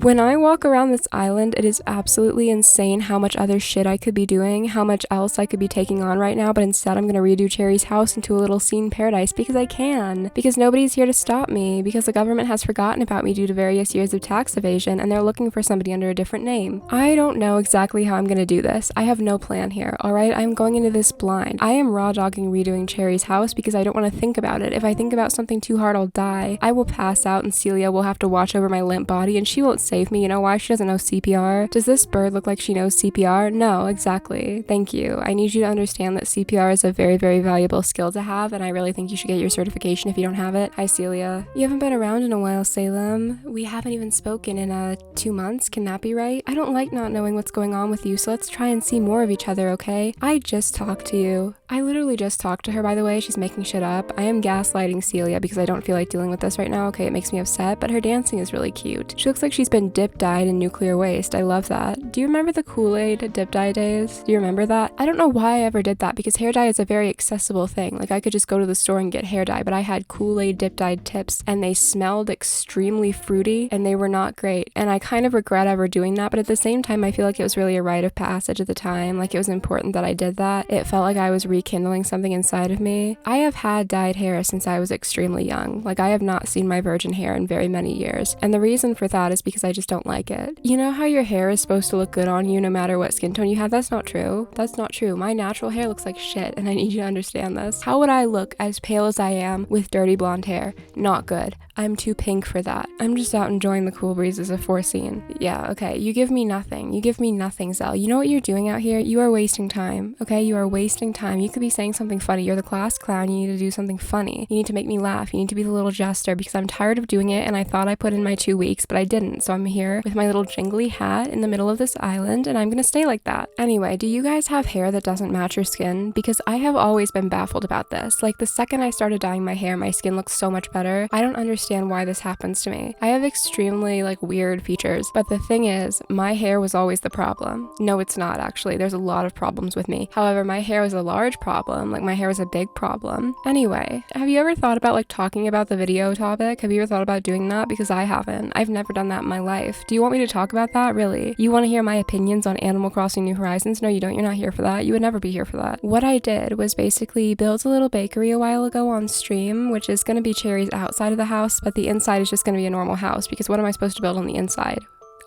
When I walk around this island, it is absolutely insane how much other shit I could be doing, how much else I could be taking on right now, but instead I'm gonna redo Cherry's house into a little scene paradise because I can. Because nobody's here to stop me, because the government has forgotten about me due to various years of tax evasion, and they're looking for somebody under a different name. I don't know exactly how I'm gonna do this. I have no plan here, alright? I'm going into this blind. I am raw dogging redoing Cherry's house because I don't want to think about it. If I think about something too hard, I'll die. I will pass out and Celia will have to watch over my limp body and she won't save me. You know why? She doesn't know CPR. Does this bird look like she knows CPR? No, exactly. Thank you. I need you to understand that CPR is a very, very valuable skill to have, and I really think you should get your certification if you don't have it. Hi, Celia. You haven't been around in a while, Salem. We haven't even spoken in 2 months. Can that be right? I don't like not knowing what's going on with you, so let's try and see more of each other, okay? I just talked to you. I literally just talked to her, by the way. She's making shit up. I am gaslighting Celia because I don't feel like dealing with this right now, okay? It makes me upset, but her dancing is really cute. She looks like she's been dyed in nuclear waste. I love that. Do you remember the Kool-Aid dip dye days? Do you remember that? I don't know why I ever did that because hair dye is a very accessible thing. Like I could just go to the store and get hair dye, but I had Kool-Aid dip dyed tips and they smelled extremely fruity and they were not great. And I kind of regret ever doing that, but at the same time I feel like it was really a rite of passage at the time. Like it was important that I did that. It felt like I was rekindling something inside of me. I have had dyed hair since I was extremely young. Like I have not seen my virgin hair in very many years. And the reason for that is because I just don't like it. You know how your hair is supposed to look good on you no matter what skin tone you have? That's not true. That's not true. My natural hair looks like shit and I need you to understand this. How would I look as pale as I am with dirty blonde hair? Not good. I'm too pink for that. I'm just out enjoying the cool breezes of 4 scene. Yeah, okay. You give me nothing. You give me nothing, Zell. You know what you're doing out here? You are wasting time. Okay? You are wasting time. You could be saying something funny. You're the class clown. You need to do something funny. You need to make me laugh. You need to be the little jester because I'm tired of doing it and I thought I put in my 2 weeks, but I didn't. So I'm here with my little jingly hat in the middle of this island and I'm gonna stay like that. Anyway, do you guys have hair that doesn't match your skin? Because I have always been baffled about this. Like the second I started dyeing my hair, my skin looks so much better. I don't understand why this happens to me. I have extremely weird features, but the thing is, my hair was always the problem. No, it's not actually. There's a lot of problems with me. However, my hair was a large problem. Like my hair was a big problem. Anyway, have you ever thought about talking about the video topic? Have you ever thought about doing that? Because I haven't. I've never done that in my life. Do you want me to talk about that? Really? You want to hear my opinions on Animal Crossing New Horizons? No, you don't. You're not here for that. You would never be here for that. What I did was basically build a little bakery a while ago on stream, which is going to be Cherry's outside of the house, but the inside is just going to be a normal house because what am I supposed to build on the inside?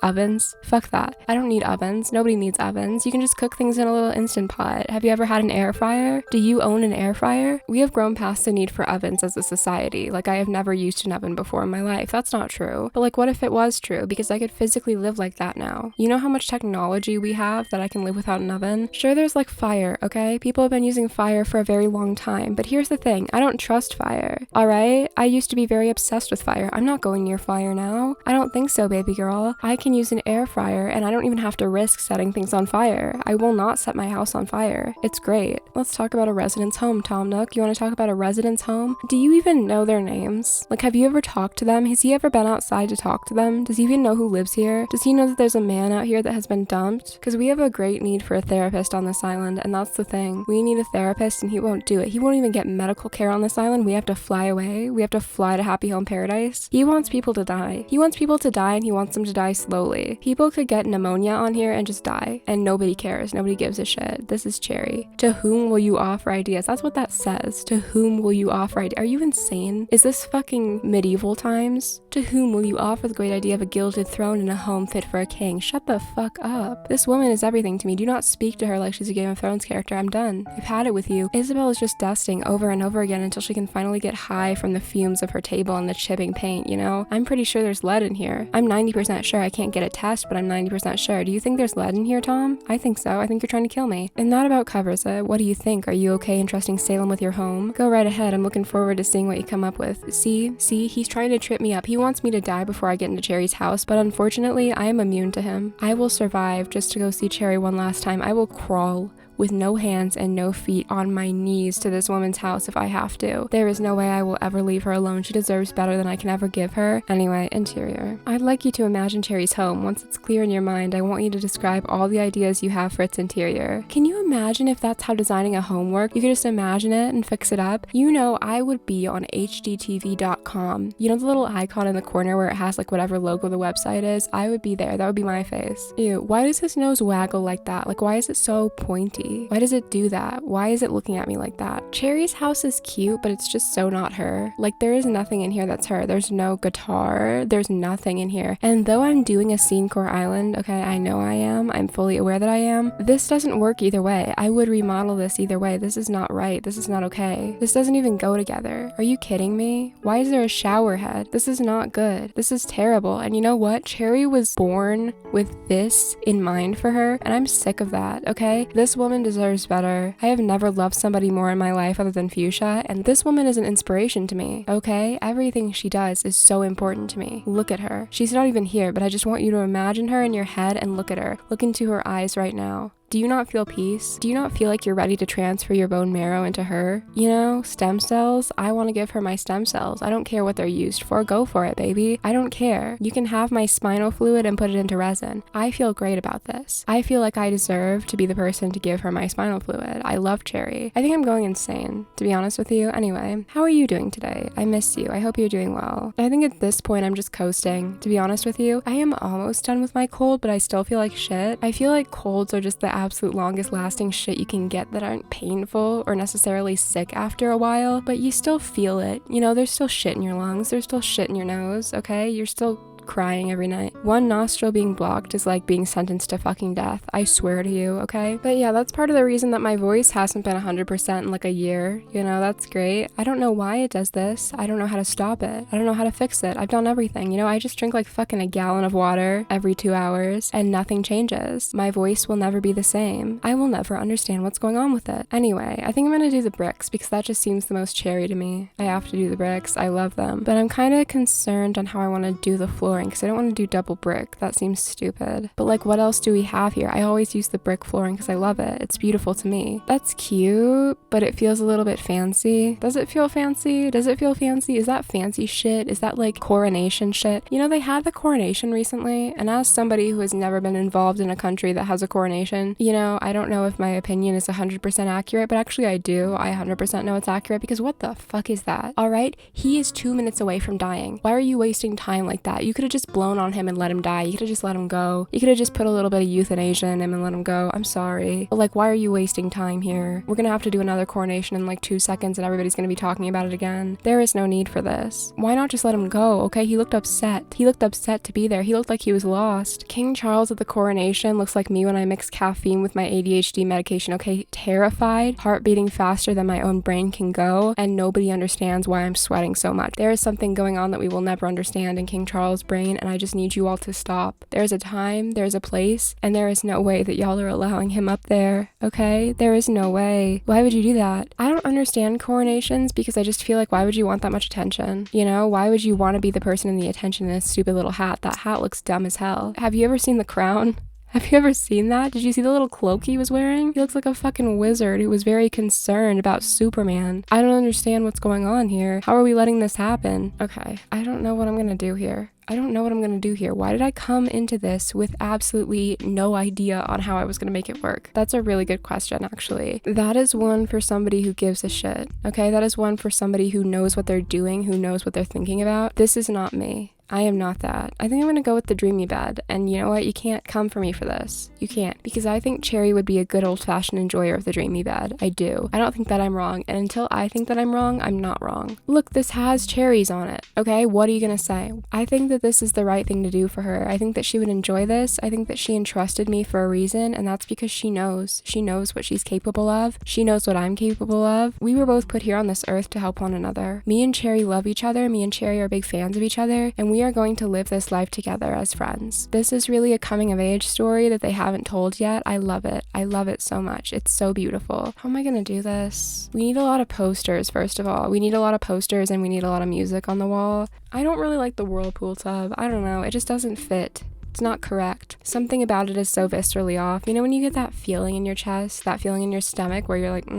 Ovens? Fuck that. I don't need ovens. Nobody needs ovens. You can just cook things in a little Instant Pot. Have you ever had an air fryer? Do you own an air fryer? We have grown past the need for ovens as a society. Like I have never used an oven before in my life. That's not true. But what if it was true? Because I could physically live like that now. You know how much technology we have that I can live without an oven? Sure, there's fire, okay? People have been using fire for a very long time. But here's the thing. I don't trust fire. Alright? I used to be very obsessed with fire. I'm not going near fire now. I don't think so, baby girl. I can use an air fryer and I don't even have to risk setting things on fire. I will not set my house on fire. It's great. Let's talk about a residence home, Tom Nook. You want to talk about a residence home? Do you even know their names? Have you ever talked to them? Has he ever been outside to talk to them? Does he even know who lives here? Does he know that there's a man out here that has been dumped? Because we have a great need for a therapist on this island, and that's the thing. We need a therapist and he won't do it. He won't even get medical care on this island. We have to fly away. We have to fly to Happy Home Paradise. He wants people to die. He wants people to die and he wants them to die slowly. People could get pneumonia on here and just die, and nobody cares. Nobody gives a shit. This is Cherry. To whom will you offer ideas? That's what that says. To whom will you offer ideas? Are you insane? Is this fucking medieval times? To whom will you offer the great idea of a gilded throne and a home fit for a king? Shut the fuck up. This woman is everything to me. Do not speak to her like she's a Game of Thrones character. I'm done. I've had it with you. Isabel is just dusting over and over again until she can finally get high from the fumes of her table and the chipping paint, you know? I'm pretty sure there's lead in here. I'm 90% sure. I can't get a test, but I'm 90% sure. Do you think there's lead in here, Tom? I think so. I think you're trying to kill me. And that about covers it. What do you think? Are you okay entrusting Salem with your home? Go right ahead. I'm looking forward to seeing what you come up with. See, he's trying to trip me up. He wants me to die before I get into Cherry's house, but unfortunately, I am immune to him. I will survive just to go see Cherry one last time. I will crawl with no hands and no feet on my knees to this woman's house if I have to. There is no way I will ever leave her alone. She deserves better than I can ever give her. Anyway, interior. I'd like you to imagine Cherry's home. Once it's clear in your mind, I want you to describe all the ideas you have for its interior. Can you imagine if that's how designing a home worked? You could just imagine it and fix it up. You know, I would be on hdtv.com. You know the little icon in the corner where it has like whatever logo the website is? I would be there. That would be my face. Ew, why does his nose waggle like that? Like, why is it so pointy? Why does it do that? Why is it looking at me like that? Cherry's house is cute, but it's just so not her. Like, there is nothing in here that's her. There's no guitar. There's nothing in here. And though I'm doing a Scenecore island, okay, I know I am. I'm fully aware that I am. This doesn't work either way. I would remodel this either way. This is not right. This is not okay. This doesn't even go together. Are you kidding me? Why is there a shower head? This is not good. This is terrible. And you know what? Cherry was born with this in mind for her, and I'm sick of that, okay? This woman deserves better. I have never loved somebody more in my life other than Fuchsia, and this woman is an inspiration to me, okay? Everything she does is so important to me. Look at her. She's not even here, but I just want you to imagine her in your head and look at her. Look into her eyes right now. Do you not feel peace? Do you not feel like you're ready to transfer your bone marrow into her? You know, stem cells? I want to give her my stem cells. I don't care what they're used for. Go for it, baby. I don't care. You can have my spinal fluid and put it into resin. I feel great about this. I feel like I deserve to be the person to give her my spinal fluid. I love Cherry. I think I'm going insane, to be honest with you. Anyway, how are you doing today? I miss you. I hope you're doing well. I think at this point I'm just coasting, to be honest with you. I am almost done with my cold, but I still feel like shit. I feel like colds are just the absolute longest lasting shit you can get that aren't painful or necessarily sick after a while, but you still feel it. You know, there's still shit in your lungs, there's still shit in your nose, okay? You're still crying every night. One nostril being blocked is like being sentenced to fucking death. I swear to you, okay? But yeah, that's part of the reason that my voice hasn't been 100% in like a year. You know, that's great. I don't know why it does this. I don't know how to stop it. I don't know how to fix it. I've done everything. You know, I just drink like fucking a gallon of water every 2 hours and nothing changes. My voice will never be the same. I will never understand what's going on with it. Anyway, I think I'm gonna do the bricks because that just seems the most Cherry to me. I have to do the bricks. I love them. But I'm kind of concerned on how I want to do the flooring because I don't want to do double brick. That seems stupid. But like, what else do we have here? I always use the brick flooring because I love it. It's beautiful to me. That's cute, but it feels a little bit fancy. Does it feel fancy? Does it feel fancy? Is that fancy shit? Is that like coronation shit? You know, they had the coronation recently, and as somebody who has never been involved in a country that has a coronation, you know, I don't know if my opinion is 100% accurate, but actually I do. I 100% know it's accurate because what the fuck is that? All right, he is 2 minutes away from dying. Why are you wasting time like that? You could have just blown on him and let him die. You could have just let him go. You could have just put a little bit of euthanasia in him and let him go. I'm sorry. But like, why are you wasting time here? We're gonna have to do another coronation in like 2 seconds and everybody's gonna be talking about it again. There is no need for this. Why not just let him go, okay? He looked upset. He looked upset to be there. He looked like he was lost. King Charles at the coronation looks like me when I mix caffeine with my ADHD medication, okay? Terrified, heart beating faster than my own brain can go, and nobody understands why I'm sweating so much. There is something going on that we will never understand in King Charles' brain, and I just need you all to stop. There's a time, there's a place, and there is no way that y'all are allowing him up there, okay? There is no way. Why would you do that? I don't understand coronations because I just feel like, why would you want that much attention? You know, why would you want to be the person in the attention in a stupid little hat? That hat looks dumb as hell. Have you ever seen The Crown? Have you ever seen that? Did you see the little cloak he was wearing? He looks like a fucking wizard who was very concerned about Superman. I don't understand what's going on here. How are we letting this happen? Okay, I don't know what I'm gonna do here. Why did I come into this with absolutely no idea on how I was going to make it work? That's a really good question, actually. That is one for somebody who gives a shit, okay? That is one for somebody who knows what they're doing, who knows what they're thinking about. This is not me. I am not that. I think I'm gonna go with the dreamy bed, and you know what? You can't come for me for this. You can't, because I think Cherry would be a good old-fashioned enjoyer of the dreamy bed. I do. I don't think that I'm wrong, and until I think that I'm wrong, I'm not wrong. Look, this has cherries on it, okay? What are you gonna say? I think that this is the right thing to do for her. I think that she would enjoy this. I think that she entrusted me for a reason, and that's because she knows. She knows what she's capable of. She knows what I'm capable of. We were both put here on this earth to help one another. Me and Cherry love each other. Me and Cherry are big fans of each other, and we are going to live this life together as friends. This is really a coming of age story that they haven't told yet. I love it. I love it so much. It's so beautiful. How am I gonna do this? We need a lot of posters, first of all. We need a lot of posters and we need a lot of music on the wall. I don't really like the whirlpool tub. I don't know. It just doesn't fit. It's not correct. Something about it is so viscerally off. You know when you get that feeling in your chest, that feeling in your stomach where you're like,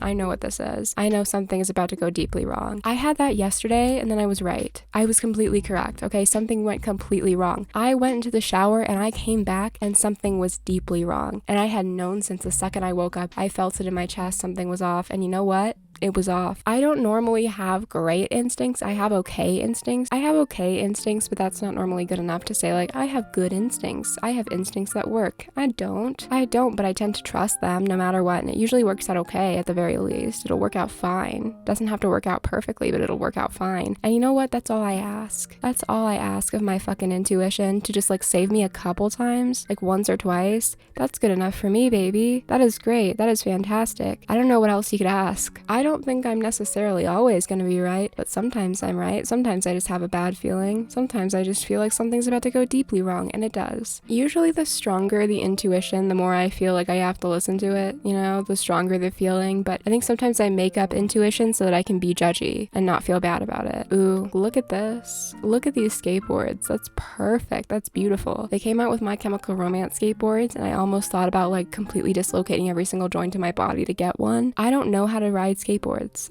I know what this is. I know something is about to go deeply wrong. I had that yesterday and then I was right. I was completely correct, okay? Something went completely wrong. I went into the shower and I came back and something was deeply wrong. And I had known since the second I woke up. I felt it in my chest, something was off. And you know what? It was off. I don't normally have great instincts. I have okay instincts. But that's not normally good enough to say like, I have good instincts. I have instincts that work. I don't, but I tend to trust them no matter what. And it usually works out okay at the very least. It'll work out fine. Doesn't have to work out perfectly, but it'll work out fine. And you know what? That's all I ask. That's all I ask of my fucking intuition, to just like save me a couple times, like once or twice. That's good enough for me, baby. That is great. That is fantastic. I don't know what else you could ask. I don't think I'm necessarily always going to be right, but sometimes I'm right. Sometimes I just have a bad feeling. Sometimes I just feel like something's about to go deeply wrong, and it does. Usually the stronger the intuition, the more I feel like I have to listen to it, you know, the stronger the feeling. But I think sometimes I make up intuition so that I can be judgy and not feel bad about it. Ooh, look at this. Look at these skateboards. That's perfect. That's beautiful. They came out with My Chemical Romance skateboards, and I almost thought about like completely dislocating every single joint in my body to get one. I don't know how to ride skateboards.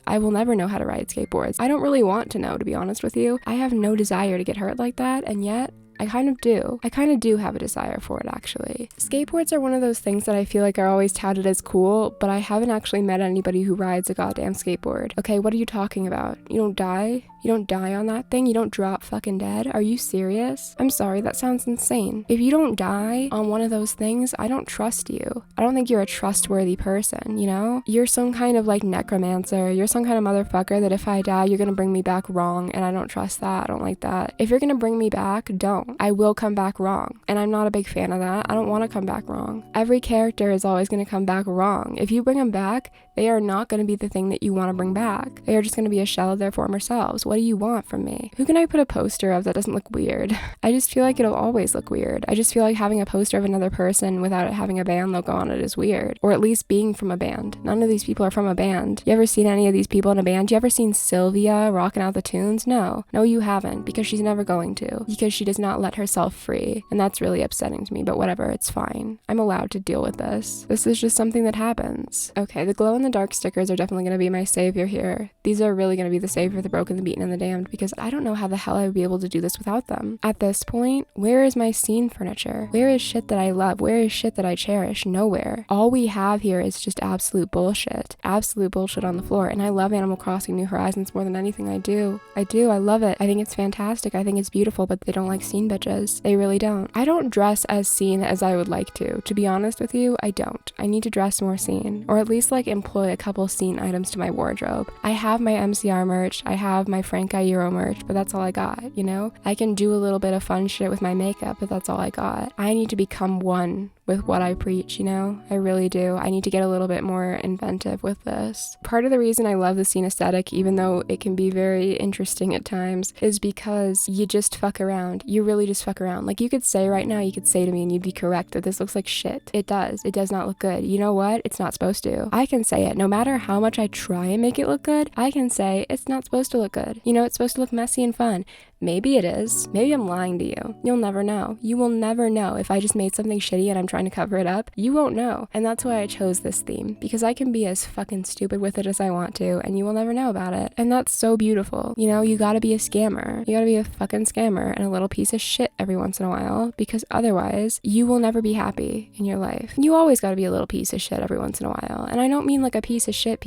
I will never know how to ride skateboards. I don't really want to know, to be honest with you. I have no desire to get hurt like that, and yet I kind of do. I kind of do have a desire for it, actually. Skateboards are one of those things that I feel like are always touted as cool, but I haven't actually met anybody who rides a goddamn skateboard. Okay, what are you talking about? You don't die? You don't die on that thing? You don't drop fucking dead? Are you serious? I'm sorry, that sounds insane. If you don't die on one of those things, I don't trust you. I don't think you're a trustworthy person, you know? You're some kind of like necromancer. You're some kind of motherfucker that if I die, you're gonna bring me back wrong, and I don't trust that. I don't like that. If you're gonna bring me back, don't. I will come back wrong, and I'm not a big fan of that. I don't want to come back wrong. Every character is always going to come back wrong. If you bring them back, they are not going to be the thing that you want to bring back. They are just going to be a shell of their former selves. What do you want from me? Who can I put a poster of that doesn't look weird? I just feel like it'll always look weird. I just feel like having a poster of another person without it having a band logo on it is weird. Or at least being from a band. None of these people are from a band. You ever seen any of these people in a band? You ever seen Sylvia rocking out the tunes? No. No, you haven't, because she's never going to. Because she does not let herself free. And that's really upsetting to me, but whatever, it's fine. I'm allowed to deal with this. This is just something that happens. Okay, the glow-in-the-dark stickers are definitely going to be my savior here. These are really going to be the savior for the broken, the beaten, and the damned, because I don't know how the hell I would be able to do this without them. At this point, where is my scene furniture? Where is shit that I love? Where is shit that I cherish? Nowhere. All we have here is just absolute bullshit. Absolute bullshit on the floor, and I love Animal Crossing New Horizons more than anything. I do. I love it. I think it's fantastic. I think it's beautiful, but they don't like scene bitches. They really don't. I don't dress as scene as I would like to be honest with you. I don't. I need to dress more scene, or at least like employ a couple scene items to my wardrobe. I have my MCR merch, I have my Frank Iero merch, but that's all I got, you know? I can do a little bit of fun shit with my makeup, but that's all I got. I need to become one with what I preach, you know? I really do. I need to get a little bit more inventive with this. Part of the reason I love the scene aesthetic, even though it can be very interesting at times, is because you just fuck around. You really just fuck around. Like you could say right now, you could say to me and you'd be correct that this looks like shit. It does. It does not look good. You know what? It's not supposed to. I can say it. No matter how much I try and make it look good, I can say it's not supposed to look good. You know, it's supposed to look messy and fun. Maybe it is. Maybe I'm lying to you. You'll never know. You will never know. If I just made something shitty and I'm trying to cover it up, you won't know. And that's why I chose this theme, because I can be as fucking stupid with it as I want to, and you will never know about it. And that's so beautiful. You know, you gotta be a scammer. You gotta be a fucking scammer and a little piece of shit every once in a while, because otherwise you will never be happy in your life. You always gotta be a little piece of shit every once in a while. And I don't mean like a piece of shit.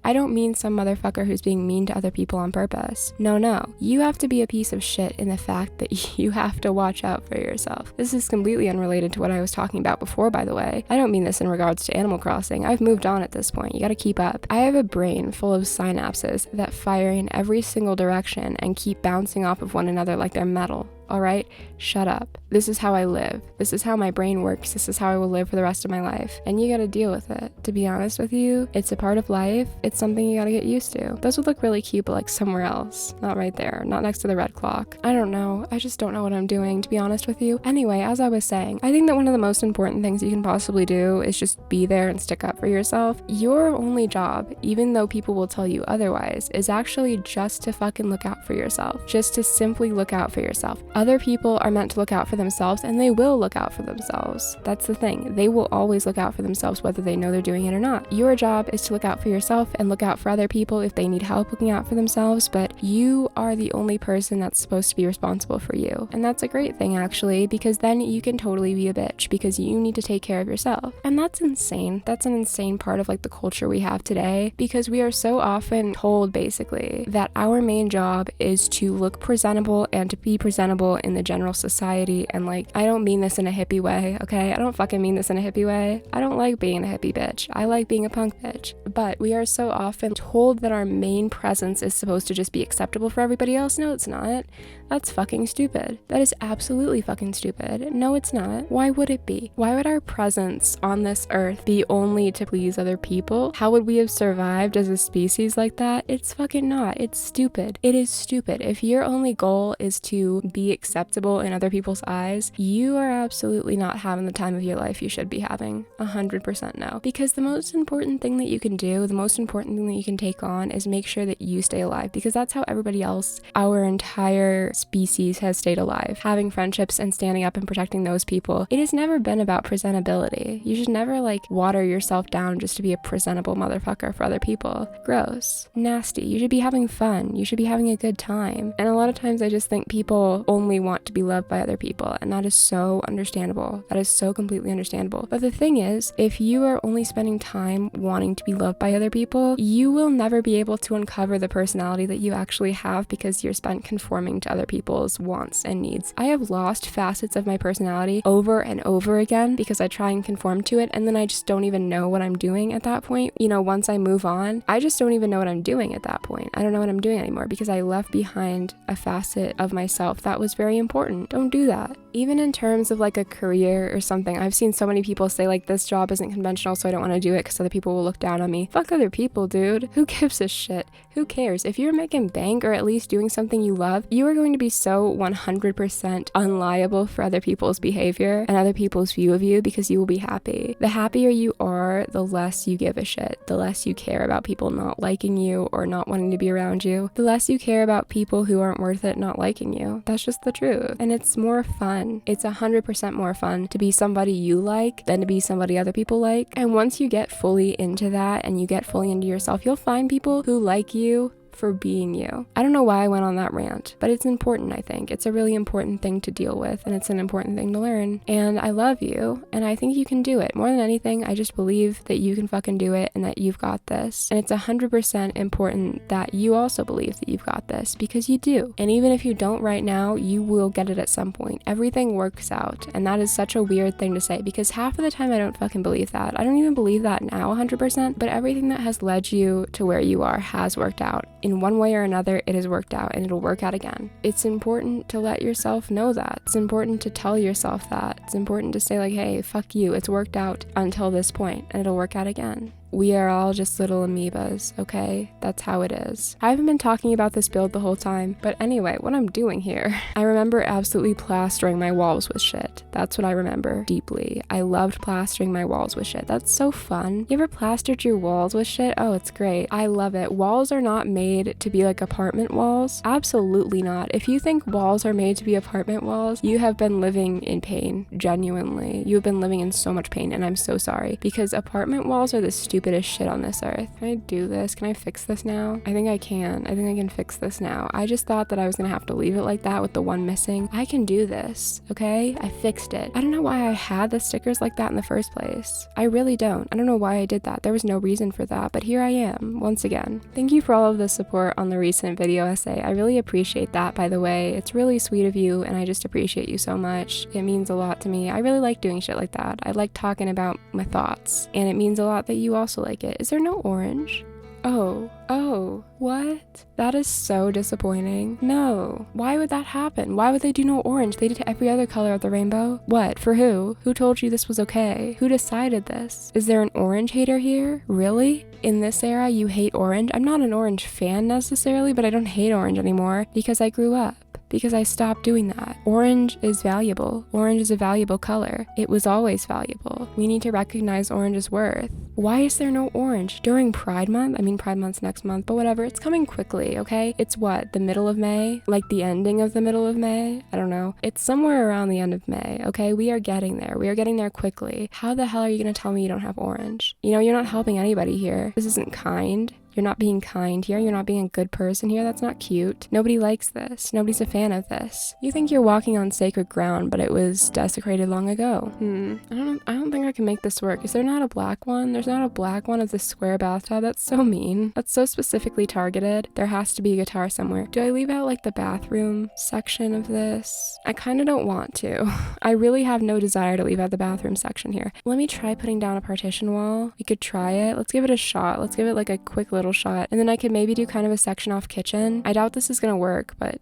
I don't mean some motherfucker who's being mean to other people on purpose. No. You have to be a piece of shit in the fact that you have to watch out for yourself. This is completely unrelated to what I was talking about before, by the way. I don't mean this in regards to Animal Crossing. I've moved on at this point. You gotta keep up. I have a brain full of synapses that fire in every single direction and keep bouncing off of one another like they're metal. Alright? Shut up. This is how I live. This is how my brain works. This is how I will live for the rest of my life. And you gotta deal with it. To be honest with you, it's a part of life. It's something you gotta get used to. Those would look really cute, but like somewhere else. Not right there. Not next to the red clock. I don't know. I just don't know what I'm doing, to be honest with you. Anyway, as I was saying, I think that one of the most important things you can possibly do is just be there and stick up for yourself. Your only job, even though people will tell you otherwise, is actually just to fucking look out for yourself. Just to simply look out for yourself. Other people are meant to look out for themselves, and they will look out for themselves. That's the thing. They will always look out for themselves whether they know they're doing it or not. Your job is to look out for yourself and look out for other people if they need help looking out for themselves, but you are the only person that's supposed to be responsible for you. And that's a great thing, actually, because then you can totally be a bitch because you need to take care of yourself. And that's insane. That's an insane part of like the culture we have today, because we are so often told basically that our main job is to look presentable and to be presentable in the general society. And like, I don't mean this in a hippie way, okay? I don't fucking mean this in a hippie way. I don't like being a hippie bitch. I like being a punk bitch. But we are so often told that our main presence is supposed to just be acceptable for everybody else. No, it's not. That's fucking stupid. That is absolutely fucking stupid. No, it's not. Why would it be? Why would our presence on this earth be only to please other people? How would we have survived as a species like that? It's fucking not. It's stupid. It is stupid. If your only goal is to be acceptable in other people's eyes, you are absolutely not having the time of your life you should be having. 100% no. Because the most important thing that you can do, the most important thing that you can take on is make sure that you stay alive, because that's how everybody else, our entire species, has stayed alive. Having friendships and standing up and protecting those people. It has never been about presentability. You should never like water yourself down just to be a presentable motherfucker for other people. Gross. Nasty. You should be having fun. You should be having a good time. And a lot of times I just think people only want to be loved by other people, and that is so understandable. That is so completely understandable. But the thing is, if you are only spending time wanting to be loved by other people, you will never be able to uncover the personality that you actually have, because you're spent conforming to other people's wants and needs. I have lost facets of my personality over and over again because I try and conform to it, and then I just don't even know what I'm doing at that point. You know, once I move on, I just don't even know what I'm doing at that point. I don't know what I'm doing anymore because I left behind a facet of myself that was very important. Don't do that. Even in terms of like a career or something, I've seen so many people say like, this job isn't conventional, so I don't want to do it because other people will look down on me. Fuck other people, dude. Who gives a shit? Who cares? If you're making bank or at least doing something you love, you are going to be so 100% unliable for other people's behavior and other people's view of you, because you will be happy. The happier you are, the less you give a shit. The less you care about people not liking you or not wanting to be around you. The less you care about people who aren't worth it not liking you. That's just the truth. And it's more fun. It's 100% more fun to be somebody you like than to be somebody other people like. And once you get fully into that and you get fully into yourself, you'll find people who like you for being you. I don't know why I went on that rant, but it's important, I think. It's a really important thing to deal with, and it's an important thing to learn. And I love you, and I think you can do it. More than anything, I just believe that you can fucking do it and that you've got this. And it's 100% important that you also believe that you've got this, because you do. And even if you don't right now, you will get it at some point. Everything works out, and that is such a weird thing to say, because half of the time I don't fucking believe that. I don't even believe that now 100%, but everything that has led you to where you are has worked out. In one way or another, it has worked out, and it'll work out again. It's important to let yourself know that. It's important to tell yourself that. It's important to say like, hey, fuck you. It's worked out until this point, and it'll work out again. We are all just little amoebas, okay? That's how it is. I haven't been talking about this build the whole time, but anyway, what I'm doing here, I remember absolutely plastering my walls with shit. That's what I remember deeply. I loved plastering my walls with shit. That's so fun. You ever plastered your walls with shit? Oh, it's great. I love it. Walls are not made to be like apartment walls. Absolutely not. If you think walls are made to be apartment walls, you have been living in pain, genuinely. You have been living in so much pain, and I'm so sorry, because apartment walls are the stupidest shit on this earth. Can I do this? Can I fix this now? I think I can. I think I can fix this now. I just thought that I was gonna have to leave it like that with the one missing. I can do this, okay? I fixed it. I don't know why I had the stickers like that in the first place. I really don't. I don't know why I did that. There was no reason for that, but here I am, once again. Thank you for all of the support on the recent video essay. I really appreciate that, by the way. It's really sweet of you, and I just appreciate you so much. It means a lot to me. I really like doing shit like that. I like talking about my thoughts, and it means a lot that you also like it. Is there no orange? Oh, what? That is so disappointing. No. Why would that happen? Why would they do no orange? They did every other color of the rainbow. What? For who? Who told you this was okay? Who decided this? Is there an orange hater here? Really? In this era, you hate orange? I'm not an orange fan necessarily, but I don't hate orange anymore because I grew up. because I stopped doing that. Orange is valuable. Orange is a valuable color. It was always valuable. We need to recognize orange's worth. Why is there no orange during Pride Month? I mean, Pride Month's next month, but whatever. It's coming quickly, okay? It's what, the middle of May? Like the ending of the middle of May? I don't know. It's somewhere around the end of May, okay? We are getting there. We are getting there quickly. How the hell are you gonna tell me you don't have orange? You know, you're not helping anybody here. This isn't kind. You're not being kind here. You're not being a good person here. That's not cute. Nobody likes this. Nobody's a fan of this. You think you're walking on sacred ground, but it was desecrated long ago. I don't think I can make this work. Is there not a black one? There's not a black one of the square bathtub. That's so mean. That's so specifically targeted. There has to be a guitar somewhere. Do I leave out like the bathroom section of this? I kind of don't want to. I really have no desire to leave out the bathroom section here. Let me try putting down a partition wall. We could try it. Let's give it a shot. Let's give it like a quick little shot, and then I could maybe do kind of a section off kitchen. I doubt this is gonna work, but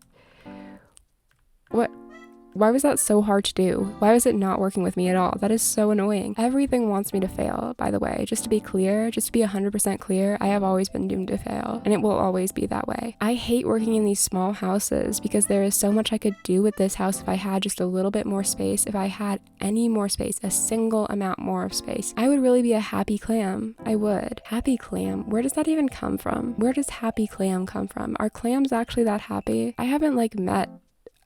why was that so hard to do? Why was it not working with me at all? That is so annoying. Everything wants me to fail, by the way. Just to be clear, just to be 100% clear, I have always been doomed to fail, and it will always be that way. I hate working in these small houses because there is so much I could do with this house if I had just a little bit more space. If I had any more space, a single amount more of space, I would really be a happy clam. I would. Happy clam. Where does that even come from? Where does happy clam come from? Are clams actually that happy? I haven't like met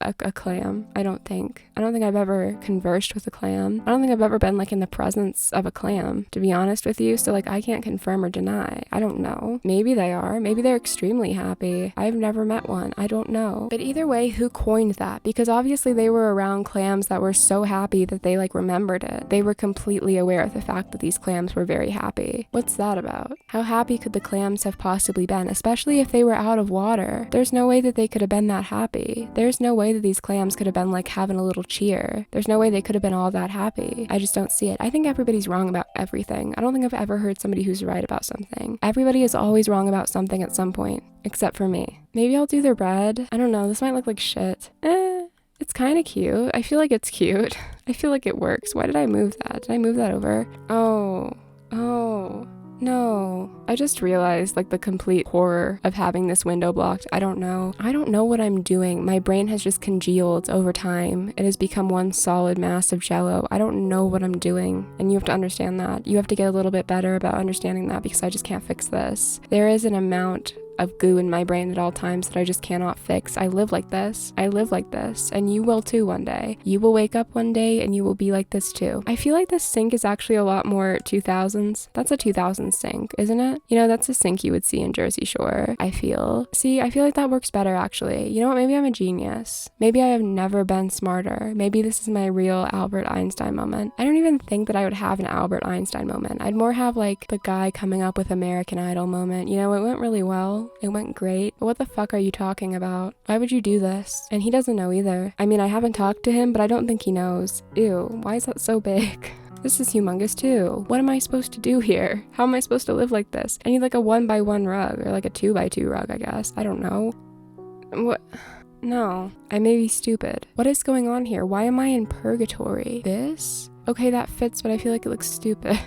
a clam. I don't think I've ever conversed with a clam. I don't think I've ever been like in the presence of a clam, to be honest with you. So like I can't confirm or deny. I don't know. Maybe they are. Maybe they're extremely happy. I've never met one. I don't know. But either way, who coined that? Because obviously they were around clams that were so happy that they like remembered it. They were completely aware of the fact that these clams were very happy. What's that about? How happy could the clams have possibly been, especially if they were out of water? There's no way that they could have been that happy. There's no way that these clams could have been like having a little cheer. There's no way they could have been all that happy. I just don't see it. I think everybody's wrong about everything. I don't think I've ever heard somebody who's right about something. Everybody is always wrong about something at some point, except for me. Maybe I'll do the red. I don't know. This might look like shit. It's kind of cute. I feel like it's cute. I feel like it works. Why did I move that? Did I move that over? Oh. No, I just realized like the complete horror of having this window blocked. I don't know what I'm doing. My brain has just congealed over time. It has become one solid mass of jello. I don't know what I'm doing, and you have to understand that. You have to get a little bit better about understanding that because I just can't fix this. There is an amount of goo in my brain at all times that I just cannot fix. I live like this, and you will too one day. You will wake up one day and you will be like this too. I feel like this sink is actually a lot more 2000s. That's a 2000s sink, isn't it? You know, that's a sink you would see in Jersey Shore, I feel. See, I feel like that works better actually. You know what, maybe I'm a genius. Maybe I have never been smarter. Maybe this is my real Albert Einstein moment. I don't even think that I would have an Albert Einstein moment. I'd more have like the guy coming up with American Idol moment. You know, it went really well. It went great, but what the fuck are you talking about? Why would you do this? And he doesn't know either. I mean, I haven't talked to him, but I don't think he knows. Ew, why is that so big? This is humongous too. What am I supposed to do here? How am I supposed to live like this? I need like a 1x1 rug, or like a 2x2 rug, I guess. I don't know. What? No, I may be stupid. What is going on here? Why am I in purgatory? This? Okay, that fits, but I feel like it looks stupid.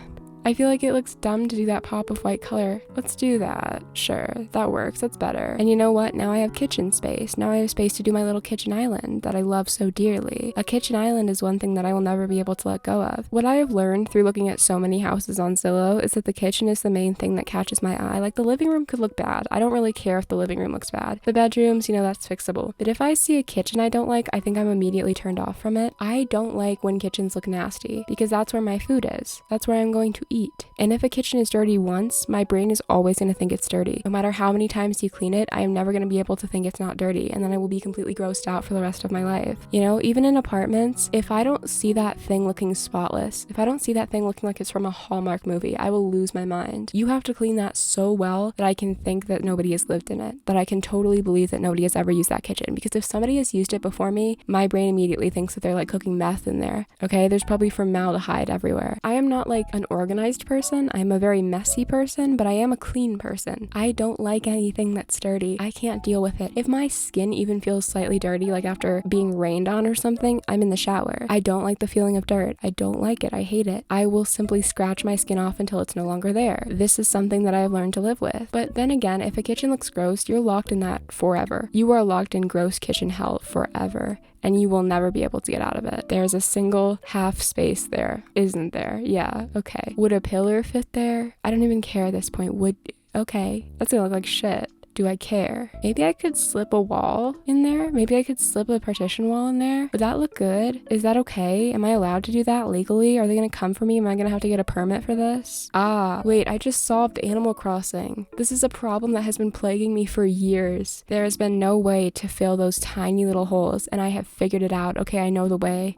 I feel like it looks dumb to do that pop of white color. Let's do that. Sure, that works. That's better. And you know what? Now I have kitchen space. Now I have space to do my little kitchen island that I love so dearly. A kitchen island is one thing that I will never be able to let go of. What I have learned through looking at so many houses on Zillow is that the kitchen is the main thing that catches my eye. Like the living room could look bad. I don't really care if the living room looks bad. The bedrooms, you know, that's fixable. But if I see a kitchen I don't like, I think I'm immediately turned off from it. I don't like when kitchens look nasty because that's where my food is. That's where I'm going to eat. And if a kitchen is dirty once, my brain is always going to think it's dirty. No matter how many times you clean it, I am never going to be able to think it's not dirty, and then I will be completely grossed out for the rest of my life. You know, even in apartments, if I don't see that thing looking spotless, if I don't see that thing looking like it's from a Hallmark movie, I will lose my mind. You have to clean that so well that I can think that nobody has lived in it, that I can totally believe that nobody has ever used that kitchen, because if somebody has used it before me, my brain immediately thinks that they're like cooking meth in there. Okay, there's probably formaldehyde everywhere. I am not like an organizer organized person. I'm a very messy person, but I am a clean person. I don't like anything that's dirty. I can't deal with it. If my skin even feels slightly dirty, like after being rained on or something, I'm in the shower. I don't like the feeling of dirt. I don't like it. I hate it. I will simply scratch my skin off until it's no longer there. This is something that I've learned to live with. But then again, if a kitchen looks gross, you're locked in that forever. You are locked in gross kitchen hell forever, and you will never be able to get out of it. There's a single half space there, isn't there? Yeah, okay. Would a pillar fit there? I don't even care at this point. Okay, that's gonna look like shit. Do I care? Maybe I could slip a wall in there. Maybe I could slip a partition wall in there. Would that look good? Is that okay? Am I allowed to do that legally? Are they gonna come for me? Am I gonna have to get a permit for this? Wait, I just solved Animal Crossing. This is a problem that has been plaguing me for years. There has been no way to fill those tiny little holes, and I have figured it out. Okay, I know the way.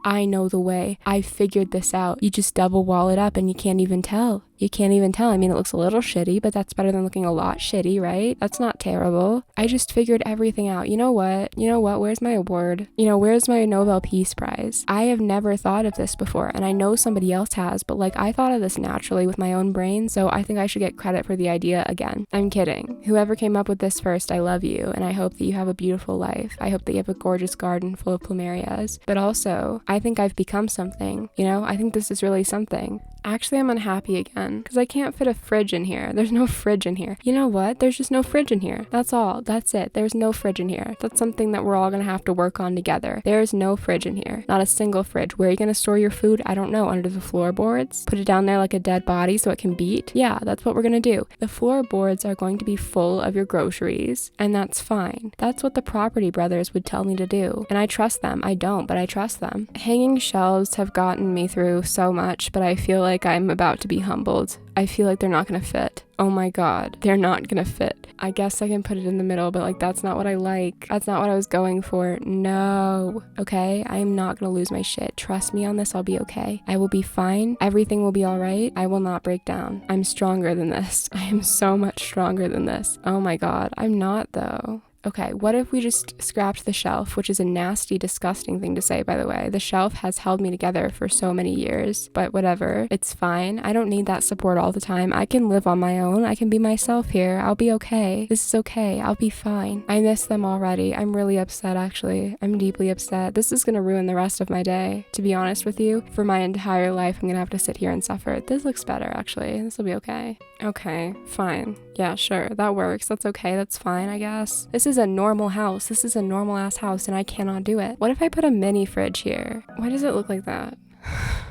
I figured this out. You just double wall it up and you can't even tell. I mean, it looks a little shitty, but that's better than looking a lot shitty, right? That's not terrible. I just figured everything out. You know what? Where's my award? Where's my Nobel Peace Prize? I have never thought of this before, and I know somebody else has, but like I thought of this naturally with my own brain, so I think I should get credit for the idea again. I'm kidding. Whoever came up with this first, I love you, and I hope that you have a beautiful life. I hope that you have a gorgeous garden full of plumerias. But also, I think I've become something. I think this is really something. Actually, I'm unhappy again because I can't fit a fridge in here. There's no fridge in here. You know what? There's just no fridge in here. That's all. That's it. There's no fridge in here. That's something that we're all going to have to work on together. There's no fridge in here. Not a single fridge. Where are you going to store your food? I don't know. Under the floorboards? Put it down there like a dead body so it can beat? Yeah, that's what we're going to do. The floorboards are going to be full of your groceries, and that's fine. That's what the Property Brothers would tell me to do. And I trust them. I don't, but I trust them. Hanging shelves have gotten me through so much, but I feel like I'm about to be humbled. I feel like they're not gonna fit. Oh my god, they're not gonna fit. I guess I can put it in the middle, but like that's not what I like. That's not what I was going for. No. Okay, I am not gonna lose my shit. Trust me on this, I'll be okay. I will be fine. Everything will be alright. I will not break down. I'm stronger than this. I am so much stronger than this. Oh my god, I'm not though. Okay, what if we just scrapped the shelf, which is a nasty, disgusting thing to say, by the way. The shelf has held me together for so many years, but whatever, it's fine. I don't need that support all the time. I can live on my own. I can be myself here. I'll be okay. This is okay. I'll be fine. I miss them already. I'm really upset, actually. I'm deeply upset. This is gonna ruin the rest of my day, to be honest with you. For my entire life, I'm gonna have to sit here and suffer. This looks better, actually. This will be okay. Okay, fine. Yeah, sure. That works. That's okay. That's fine, I guess. This is a normal house. This is a normal ass house, and I cannot do it. What if I put a mini fridge here? Why does it look like that?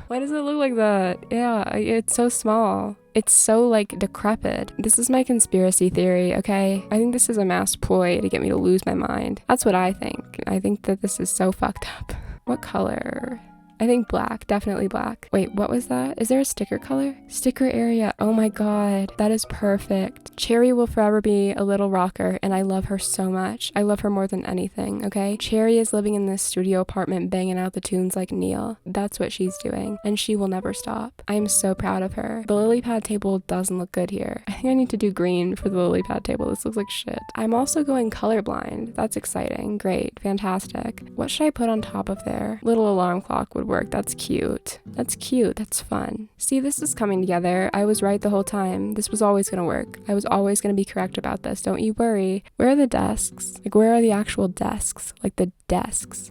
Why does it look like that? Yeah, it's so small. It's so like decrepit. This is my conspiracy theory, okay? I think this is a mass ploy to get me to lose my mind. That's what I think. I think that this is so fucked up. What color? I think black, definitely black. Wait, what was that? Is there a sticker color? Sticker area, oh my god, that is perfect. Cherry will forever be a little rocker, and I love her so much. I love her more than anything, okay? Cherry is living in this studio apartment banging out the tunes like Neil. That's what she's doing, and she will never stop. I am so proud of her. The lily pad table doesn't look good here. I think I need to do green for the lily pad table. This looks like shit. I'm also going colorblind. That's exciting. Great. Fantastic. What should I put on top of there? Little alarm clock would work. That's cute. That's cute. That's fun. See, this is coming together. I was right the whole time. This was always gonna work. I was always gonna be correct about this. Don't you worry. Where are the desks? Like, where are the actual desks? Like, the desks.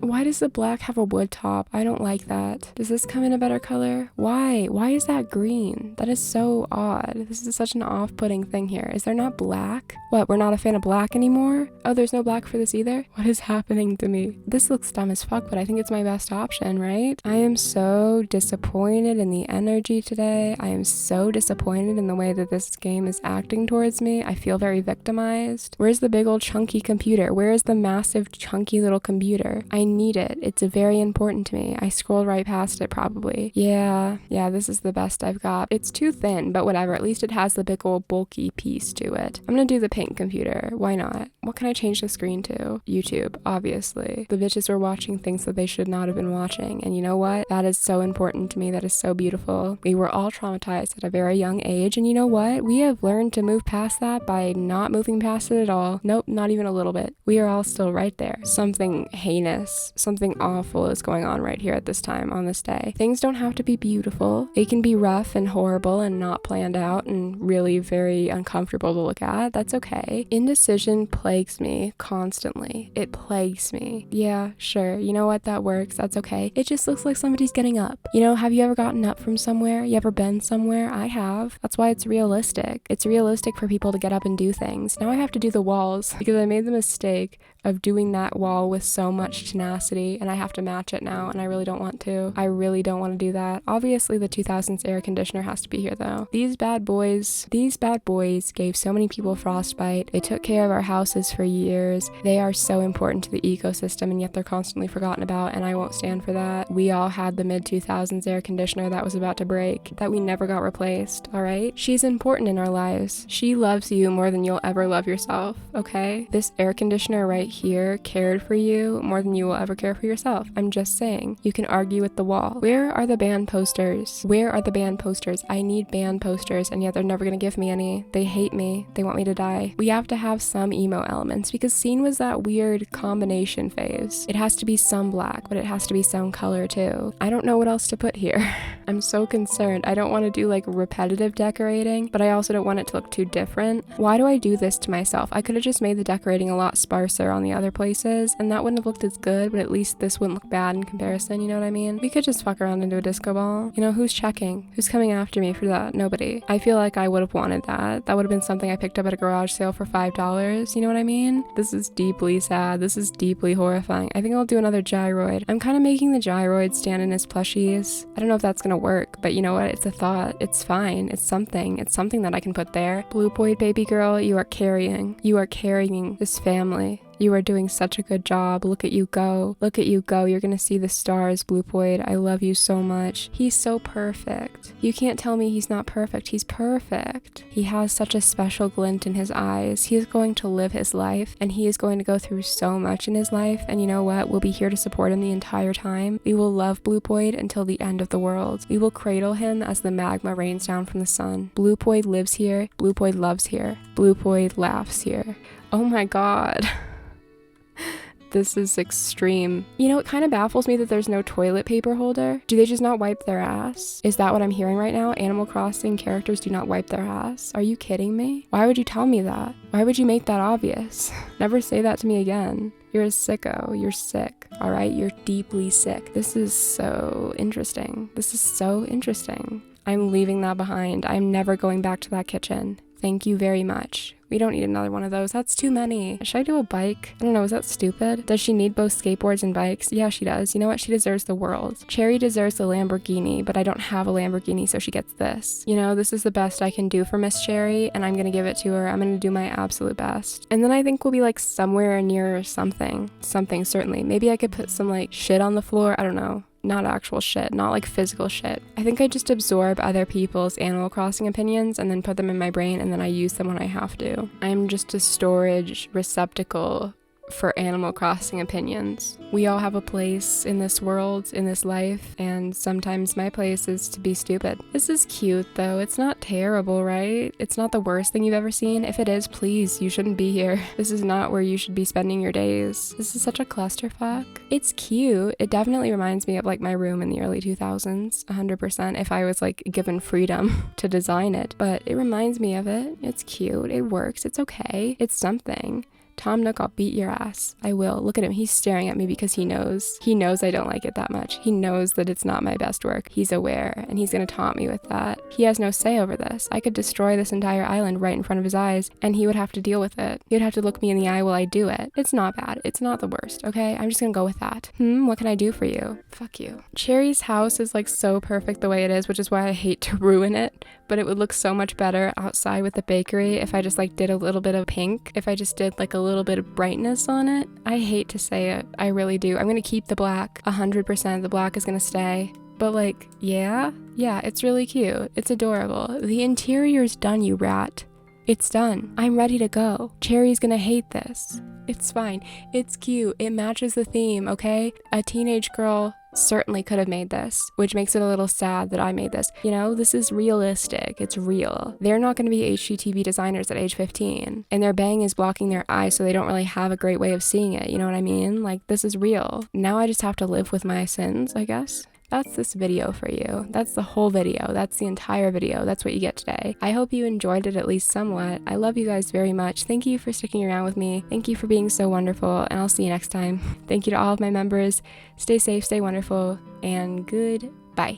Why does the black have a wood top? I don't like that. Does this come in a better color? Why? Why is that green? That is so odd. This is such an off-putting thing here. Is there not black? What, we're not a fan of black anymore? Oh, there's no black for this either? What is happening to me? This looks dumb as fuck, but I think it's my best option, right? I am so disappointed in the energy today. I am so disappointed in the way that this game is acting towards me. I feel very victimized. Where's the big old chunky computer? Where is the massive chunky little computer? I need it. It's very important to me. I scrolled right past it probably. Yeah, this is the best I've got. It's too thin, but whatever. At least it has the big old bulky piece to it. I'm gonna do the pink computer. Why not? What can I change the screen to? YouTube, obviously. The bitches were watching things that they should not have been watching. And you know what? That is so important to me. That is so beautiful. We were all traumatized at a very young age. And you know what? We have learned to move past that by not moving past it at all. Nope, not even a little bit. We are all still right there. Something heinous unless something awful is going on right here at this time on this day. Things don't have to be beautiful. It can be rough and horrible and not planned out and really very uncomfortable to look at. That's okay. Indecision plagues me constantly. It plagues me. Yeah, sure. You know what? That works. That's okay. It just looks like somebody's getting up. You know, have you ever gotten up from somewhere? You ever been somewhere? I have. That's why it's realistic. It's realistic for people to get up and do things. Now I have to do the walls because I made the mistake of doing that wall with so much tenacity, and I have to match it now, and I really don't want to. I really don't want to do that. Obviously the 2000s air conditioner has to be here though. These bad boys gave so many people frostbite. They took care of our houses for years. They are so important to the ecosystem, and yet they're constantly forgotten about, and I won't stand for that. We all had the mid-2000s air conditioner that was about to break, that we never got replaced, alright? She's important in our lives. She loves you more than you'll ever love yourself, okay? This air conditioner right here cared for you more than you will ever care for yourself. I'm just saying. You can argue with the wall. Where are the band posters? Where are the band posters? I need band posters, and yet they're never gonna give me any. They hate me. They want me to die. We have to have some emo elements because Scene was that weird combination phase. It has to be some black, but it has to be some color too. I don't know what else to put here. I'm so concerned. I don't want to do like repetitive decorating, but I also don't want it to look too different. Why do I do this to myself? I could have just made the decorating a lot sparser on the other places, and that wouldn't have looked as good, but at least this wouldn't look bad in comparison, you know what I mean? We could just fuck around and do a disco ball. You know, who's checking? Who's coming after me for that? Nobody. I feel like I would have wanted that. That would have been something I picked up at a garage sale for $5. You know what I mean? This is deeply sad. This is deeply horrifying. I think I'll do another gyroid. I'm kind of making the gyroid stand in his plushies. I don't know if that's gonna work, but you know what? It's a thought. It's fine. It's something. It's something that I can put there. Blue Boy baby girl, you are carrying. You are carrying this family. You are doing such a good job. Look at you go. Look at you go. You're gonna see the stars, Blue Boyd. I love you so much. He's so perfect. You can't tell me he's not perfect. He's perfect. He has such a special glint in his eyes. He is going to live his life, and he is going to go through so much in his life, and you know what? We'll be here to support him the entire time. We will love Blue Boyd until the end of the world. We will cradle him as the magma rains down from the sun. Blue Boyd lives here. Blue Boyd loves here. Blue Boyd laughs here. Oh my god. This is extreme. You know, it kind of baffles me that there's no toilet paper holder. Do they just not wipe their ass? Is that what I'm hearing right now? Animal Crossing characters do not wipe their ass? Are you kidding me? Why would you tell me that? Why would you make that obvious? Never say that to me again. You're a sicko. You're sick. All right? You're deeply sick. This is so interesting. This is so interesting. I'm leaving that behind. I'm never going back to that kitchen. Thank you very much. We don't need another one of those. That's too many. Should I do a bike? I don't know. Is that stupid? Does she need both skateboards and bikes? Yeah, she does. You know what? She deserves the world. Cherry deserves the Lamborghini, but I don't have a Lamborghini, so she gets this. You know, this is the best I can do for Miss Cherry, and I'm going to give it to her. I'm going to do my absolute best. And then I think we'll be like somewhere near something. Something, certainly. Maybe I could put some like shit on the floor. I don't know. Not actual shit, not like physical shit. I think I just absorb other people's Animal Crossing opinions and then put them in my brain, and then I use them when I have to. I'm just a storage receptacle for Animal Crossing opinions. We all have a place in this world, in this life, and sometimes my place is to be stupid. This is cute though. It's not terrible, right? It's not the worst thing you've ever seen. If it is, please, you shouldn't be here. This is not where you should be spending your days. This is such a clusterfuck. It's cute. It definitely reminds me of like my room in the early 2000s, 100%, if I was like given freedom to design it. But it reminds me of it. It's cute. It works. It's okay. It's something. Tom Nook, I'll beat your ass. I will. Look at him. He's staring at me because he knows. He knows I don't like it that much. He knows that it's not my best work. He's aware, and he's gonna taunt me with that. He has no say over this. I could destroy this entire island right in front of his eyes, and he would have to deal with it. He would have to look me in the eye while I do it. It's not bad. It's not the worst, okay? I'm just gonna go with that. What can I do for you? Fuck you. Cherry's house is like so perfect the way it is, which is why I hate to ruin it, but it would look so much better outside with the bakery if I just like did a little bit of pink, if I just did like a little bit of brightness on it. I hate to say it. I really do. I'm gonna keep the black. 100% the black is gonna stay. But like, yeah, it's really cute. It's adorable. The interior's done, you rat. It's done. I'm ready to go. Cherry's gonna hate this. It's fine. It's cute. It matches the theme, okay? A teenage girl certainly could have made this, which makes it a little sad that I made this. You know, this is realistic. It's real. They're not going to be HGTV designers at age 15, and their bang is blocking their eyes, so they don't really have a great way of seeing it. You know what I mean? Like, this is real. Now I just have to live with my sins, I guess. That's this video for you. That's the whole video. That's the entire video. That's what you get today. I hope you enjoyed it at least somewhat. I love you guys very much. Thank you for sticking around with me. Thank you for being so wonderful, and I'll see you next time. Thank you to all of my members. Stay safe, stay wonderful, and goodbye.